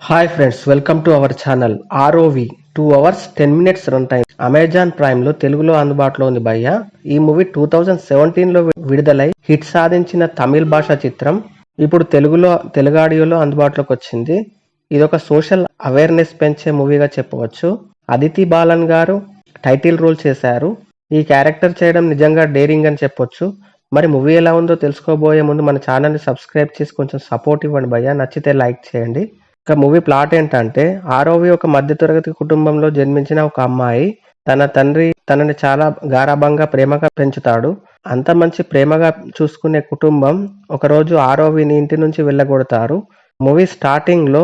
Hi friends, welcome to our channel. ROV 2 hours 10 minutes run time Amazon Prime లో తెలుగులో అందుబాటులో ఉంది భయ్య. ఈ మూవీ 2017లో విడుదలై హిట్ సాధించిన తమిళ భాషా చిత్రం ఇప్పుడు తెలుగు ఆడియోలో అందుబాటులోకి వచ్చింది. ఇదొక సోషల్ అవేర్నెస్ పెంచే మూవీగా చెప్పవచ్చు. అదితి బాలన్ గారు టైటిల్ రోల్ చేశారు. ఈ క్యారెక్టర్ చేయడం నిజంగా డేరింగ్ అని చెప్పొచ్చు. మరి మూవీ ఎలా ఉందో తెలుసుకోబోయే ముందు మన ఛానల్ని సబ్స్క్రైబ్ చేసి కొంచెం సపోర్ట్ ఇవ్వండి భయ్య. నచ్చితే లైక్ చేయండి. ఇక మూవీ ప్లాట్ ఏంటంటే, ఆరోవి ఒక మధ్యతరగతి కుటుంబంలో జన్మించిన ఒక అమ్మాయి. తన తండ్రి తనని చాలా గారాబంగా ప్రేమగా పెంచుతాడు. అంత మంచి ప్రేమగా చూసుకునే కుటుంబం ఒకరోజు ఆరోవిని ఇంటి నుంచి వెళ్ళగొడతారు. మూవీ స్టార్టింగ్ లో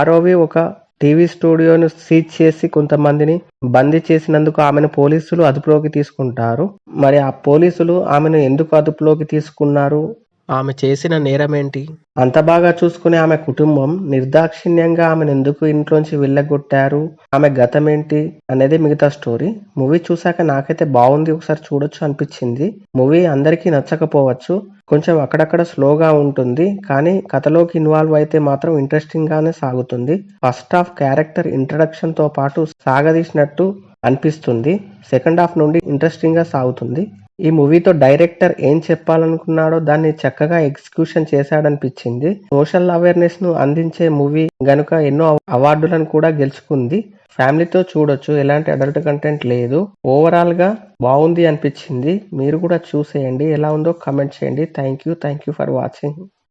ఆరోవి ఒక టీవీ స్టూడియోను సీజ్ చేసి కొంతమందిని బందీ చేసినందుకు ఆమెను పోలీసులు అదుపులోకి తీసుకుంటారు. మరి ఆ పోలీసులు ఆమెను ఎందుకు అదుపులోకి తీసుకున్నారు, ఆమె చేసిన నేరమేంటి, అంత బాగా చూసుకునే ఆమె కుటుంబం నిర్దాక్షిణ్యంగా ఆమెను ఎందుకు ఇంట్లోంచి వెళ్ళగొట్టారు, ఆమె గతం ఏంటి అనేది మిగతా స్టోరీ. మూవీ చూసాక నాకైతే బాగుంది, ఒకసారి చూడొచ్చు అనిపించింది. మూవీ అందరికీ నచ్చకపోవచ్చు, కొంచెం అక్కడక్కడ స్లోగా ఉంటుంది, కానీ కథలోకి ఇన్వాల్వ్ అయితే మాత్రం ఇంట్రెస్టింగ్ గానే సాగుతుంది. ఫస్ట్ హాఫ్ క్యారెక్టర్ ఇంట్రడక్షన్ తో పాటు సాగదీసినట్టు అనిపిస్తుంది. సెకండ్ హాఫ్ నుండి ఇంట్రెస్టింగ్ గా సాగుతుంది. ఈ మూవీతో డైరెక్టర్ ఏం చెప్పాలనుకున్నాడో దాన్ని చక్కగా ఎగ్జిక్యూషన్ చేశాడనిపించింది. సోషల్ అవేర్నెస్ ను అందించే మూవీ గనుక ఎన్నో అవార్డులను కూడా గెలుచుకుంది. ఫ్యామిలీతో చూడొచ్చు, ఎలాంటి అడల్ట్ కంటెంట్ లేదు. ఓవరాల్ గా బాగుంది అనిపించింది. మీరు కూడా చూసేయండి, ఎలా ఉందో కమెంట్ చేయండి. Thank you for watching.